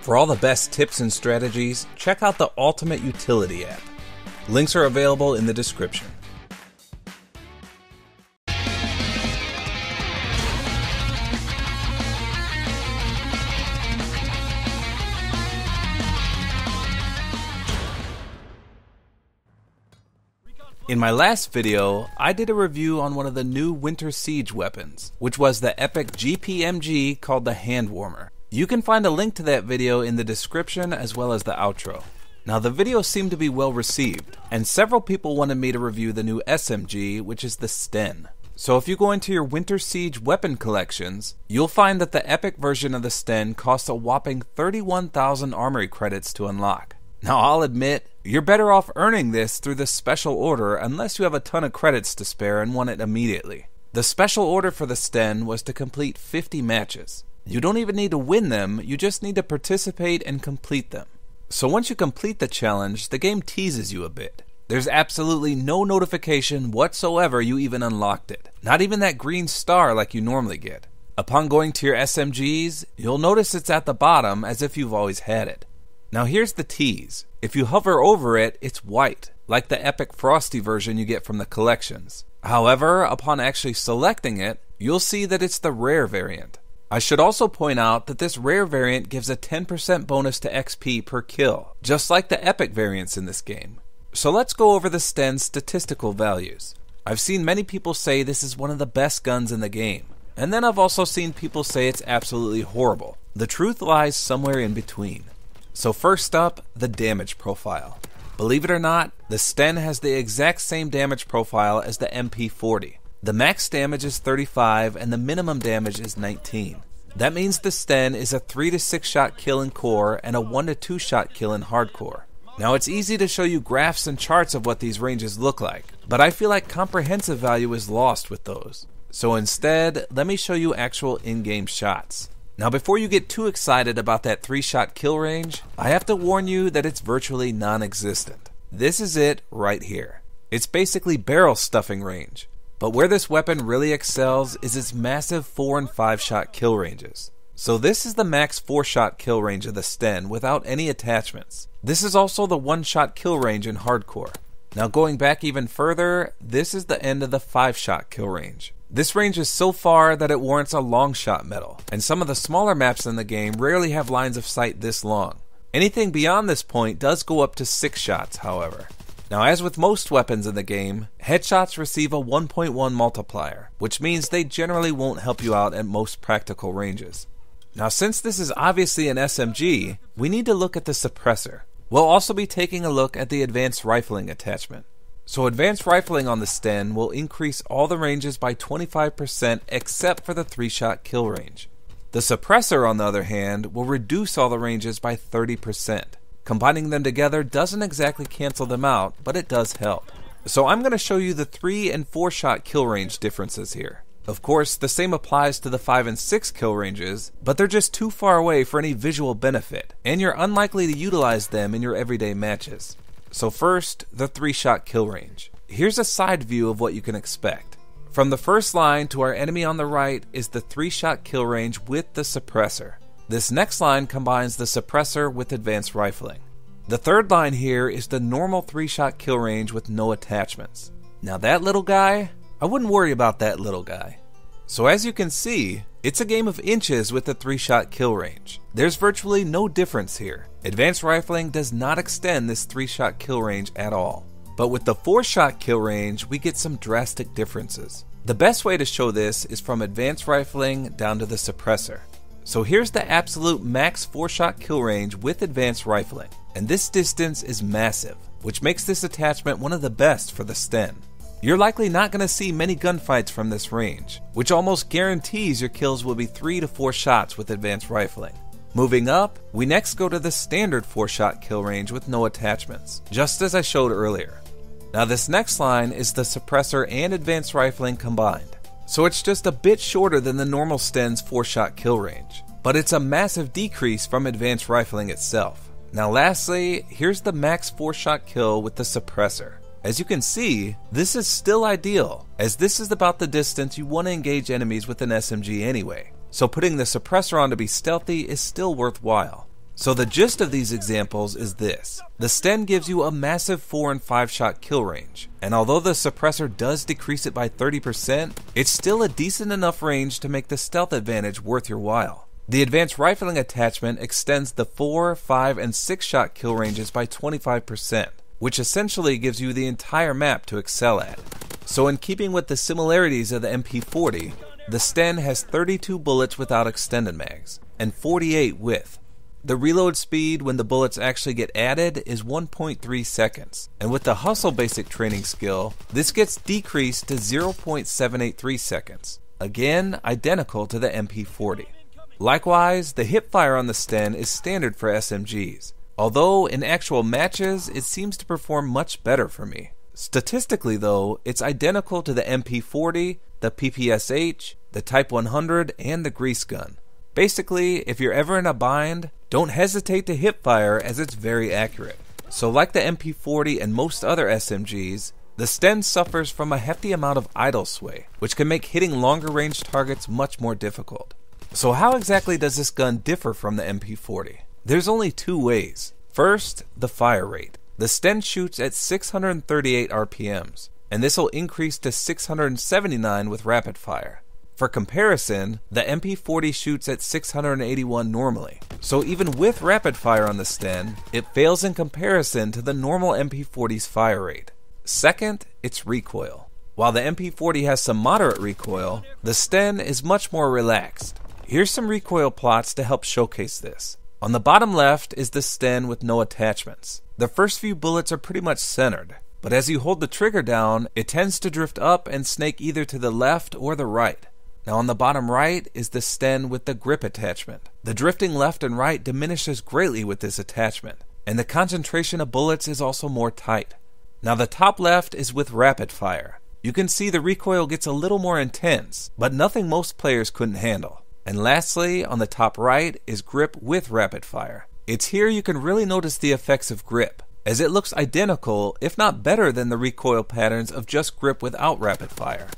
For all the best tips and strategies, check out the Ultimate Utility app. Links are available in the description. In my last video, I did a review on one of the new Winter Siege weapons, which was the epic GPMG called the Hand Warmer. You can find a link to that video in the description as well as the outro. Now the video seemed to be well received, and several people wanted me to review the new SMG, which is the Sten. So if you go into your Winter Siege weapon collections, you'll find that the epic version of the Sten costs a whopping 31,000 armory credits to unlock. Now I'll admit, you're better off earning this through the special order unless you have a ton of credits to spare and want it immediately. The special order for the Sten was to complete 50 matches. You don't even need to win them, you just need to participate and complete them. So once you complete the challenge, the game teases you a bit. There's absolutely no notification whatsoever you even unlocked it. Not even that green star like you normally get. Upon going to your SMGs, you'll notice it's at the bottom as if you've always had it. Now here's the tease. If you hover over it, it's white, like the epic frosty version you get from the collections. However, upon actually selecting it, you'll see that it's the rare variant. I should also point out that this rare variant gives a 10% bonus to XP per kill, just like the epic variants in this game. So let's go over the Sten's statistical values. I've seen many people say this is one of the best guns in the game, and then I've also seen people say it's absolutely horrible. The truth lies somewhere in between. So first up, the damage profile. Believe it or not, the Sten has the exact same damage profile as the MP40. The max damage is 35 and the minimum damage is 19. That means the Sten is a 3 to 6 shot kill in core and a 1 to 2 shot kill in hardcore. Now it's easy to show you graphs and charts of what these ranges look like, but I feel like comprehensive value is lost with those. So instead, let me show you actual in-game shots. Now before you get too excited about that 3-shot kill range, I have to warn you that it's virtually non-existent. This is it right here. It's basically barrel stuffing range. But where this weapon really excels is its massive 4 and 5 shot kill ranges. So this is the max 4-shot kill range of the Sten without any attachments. This is also the 1-shot kill range in hardcore. Now going back even further, this is the end of the 5-shot kill range. This range is so far that it warrants a long shot medal, and some of the smaller maps in the game rarely have lines of sight this long. Anything beyond this point does go up to 6 shots, however. Now as with most weapons in the game, headshots receive a 1.1 multiplier, which means they generally won't help you out at most practical ranges. Now since this is obviously an SMG, we need to look at the suppressor. We'll also be taking a look at the advanced rifling attachment. So advanced rifling on the Sten will increase all the ranges by 25% except for the 3-shot kill range. The suppressor, on the other hand, will reduce all the ranges by 30%. Combining them together doesn't exactly cancel them out, but it does help. So I'm going to show you the 3 and 4-shot kill range differences here. Of course, the same applies to the 5 and 6 kill ranges, but they're just too far away for any visual benefit, and you're unlikely to utilize them in your everyday matches. So first, the 3-shot kill range. Here's a side view of what you can expect. From the first line to our enemy on the right is the 3-shot kill range with the suppressor. This next line combines the suppressor with advanced rifling. The third line here is the normal 3-shot kill range with no attachments. Now that little guy, I wouldn't worry about that little guy. So as you can see, it's a game of inches with the 3-shot kill range. There's virtually no difference here. Advanced rifling does not extend this 3-shot kill range at all. But with the 4-shot kill range, we get some drastic differences. The best way to show this is from advanced rifling down to the suppressor. So here's the absolute max 4-shot kill range with advanced rifling. And this distance is massive, which makes this attachment one of the best for the Sten. You're likely not going to see many gunfights from this range, which almost guarantees your kills will be 3 to 4 shots with advanced rifling. Moving up, we next go to the standard 4-shot kill range with no attachments, just as I showed earlier. Now this next line is the suppressor and advanced rifling combined, so it's just a bit shorter than the normal Sten's 4-shot kill range, but it's a massive decrease from advanced rifling itself. Now lastly, here's the max 4-shot kill with the suppressor. As you can see, this is still ideal, as this is about the distance you want to engage enemies with an SMG anyway, so putting the suppressor on to be stealthy is still worthwhile. So the gist of these examples is this. The Sten gives you a massive 4 and 5 shot kill range, and although the suppressor does decrease it by 30%, it's still a decent enough range to make the stealth advantage worth your while. The advanced rifling attachment extends the 4, 5, and 6 shot kill ranges by 25%, which essentially gives you the entire map to excel at. So in keeping with the similarities of the MP40, the Sten has 32 bullets without extended mags, and 48 with. The reload speed when the bullets actually get added is 1.3 seconds, and with the Hustle basic training skill, this gets decreased to 0.783 seconds, again identical to the MP40. Likewise, the hipfire on the Sten is standard for SMGs, although in actual matches it seems to perform much better for me. Statistically though, it's identical to the MP40, the PPSH, the Type 100, and the grease gun. Basically, if you're ever in a bind, don't hesitate to hipfire as it's very accurate. So like the MP40 and most other SMGs, the Sten suffers from a hefty amount of idle sway, which can make hitting longer range targets much more difficult. So how exactly does this gun differ from the MP40? There's only two ways. First, the fire rate. The Sten shoots at 638 RPMs, and this will increase to 679 with rapid fire. For comparison, the MP40 shoots at 681 normally, so even with rapid fire on the Sten, it fails in comparison to the normal MP40's fire rate. Second, its recoil. While the MP40 has some moderate recoil, the Sten is much more relaxed. Here's some recoil plots to help showcase this. On the bottom left is the Sten with no attachments. The first few bullets are pretty much centered, but as you hold the trigger down, it tends to drift up and snake either to the left or the right. Now on the bottom right is the Sten with the grip attachment. The drifting left and right diminishes greatly with this attachment, and the concentration of bullets is also more tight. Now the top left is with rapid fire. You can see the recoil gets a little more intense, but nothing most players couldn't handle. And lastly, on the top right is grip with rapid fire. It's here you can really notice the effects of grip, as it looks identical, if not better than the recoil patterns of just grip without rapid fire.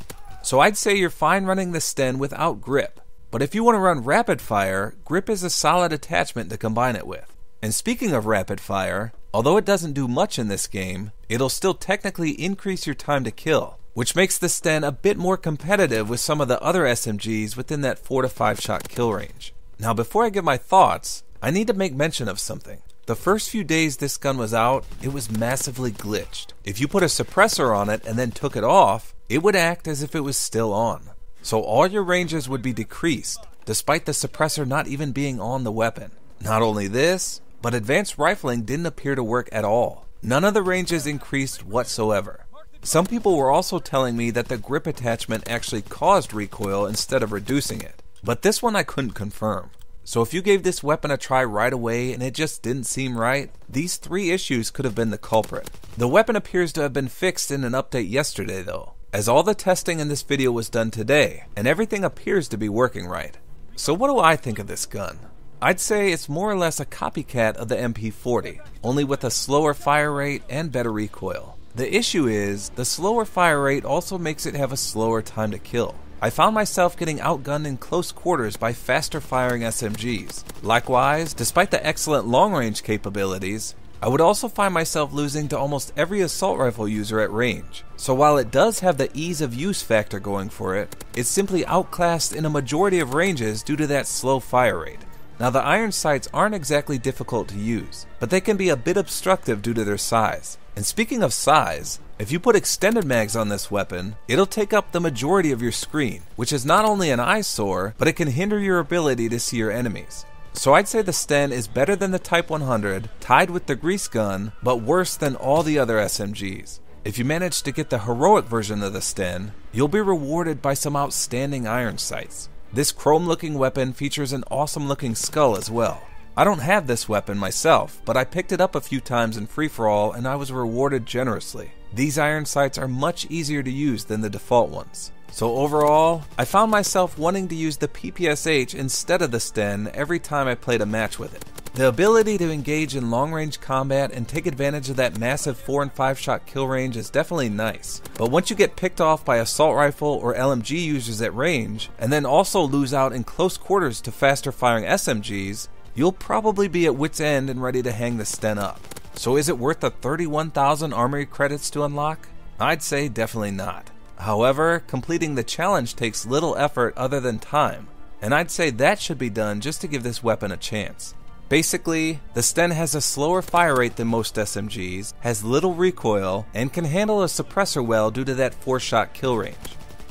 So I'd say you're fine running the Sten without grip, but if you want to run rapid fire, grip is a solid attachment to combine it with. And speaking of rapid fire, although it doesn't do much in this game, it'll still technically increase your time to kill, which makes the Sten a bit more competitive with some of the other SMGs within that 4 to 5 shot kill range. Now before I give my thoughts, I need to make mention of something. The first few days this gun was out, it was massively glitched. If you put a suppressor on it and then took it off, it would act as if it was still on. So all your ranges would be decreased, despite the suppressor not even being on the weapon. Not only this, but advanced rifling didn't appear to work at all. None of the ranges increased whatsoever. Some people were also telling me that the grip attachment actually caused recoil instead of reducing it, but this one I couldn't confirm. So if you gave this weapon a try right away and it just didn't seem right, these 3 issues could have been the culprit. The weapon appears to have been fixed in an update yesterday though, as all the testing in this video was done today, and everything appears to be working right. So what do I think of this gun? I'd say it's more or less a copycat of the MP40, only with a slower fire rate and better recoil. The issue is, the slower fire rate also makes it have a slower time to kill. I found myself getting outgunned in close quarters by faster firing SMGs. Likewise, despite the excellent long-range capabilities, I would also find myself losing to almost every assault rifle user at range. So while it does have the ease of use factor going for it, it's simply outclassed in a majority of ranges due to that slow fire rate. Now the iron sights aren't exactly difficult to use, but they can be a bit obstructive due to their size. And speaking of size, if you put extended mags on this weapon, it'll take up the majority of your screen, which is not only an eyesore, but it can hinder your ability to see your enemies. So I'd say the Sten is better than the Type 100, tied with the grease gun, but worse than all the other SMGs. If you manage to get the heroic version of the Sten, you'll be rewarded by some outstanding iron sights. This chrome looking weapon features an awesome looking skull as well. I don't have this weapon myself, but I picked it up a few times in free-for-all and I was rewarded generously. These iron sights are much easier to use than the default ones. So overall, I found myself wanting to use the PPSH instead of the Sten every time I played a match with it. The ability to engage in long-range combat and take advantage of that massive 4 and 5 shot kill range is definitely nice, but once you get picked off by assault rifle or LMG users at range, and then also lose out in close quarters to faster firing SMGs, you'll probably be at wit's end and ready to hang the Sten up. So is it worth the 31,000 armory credits to unlock? I'd say definitely not. However, completing the challenge takes little effort other than time, and I'd say that should be done just to give this weapon a chance. Basically, the Sten has a slower fire rate than most SMGs, has little recoil, and can handle a suppressor well due to that 4-shot kill range.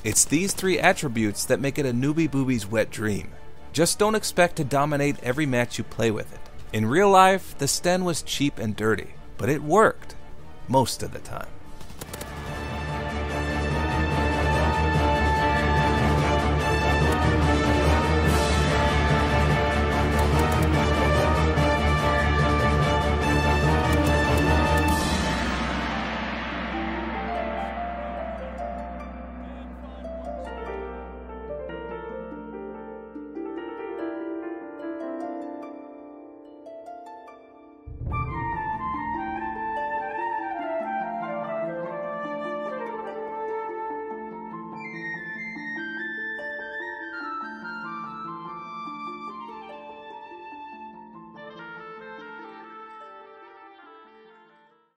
It's these 3 attributes that make it a newbie boobie's wet dream. Just don't expect to dominate every match you play with it. In real life, the Sten was cheap and dirty, but it worked most of the time.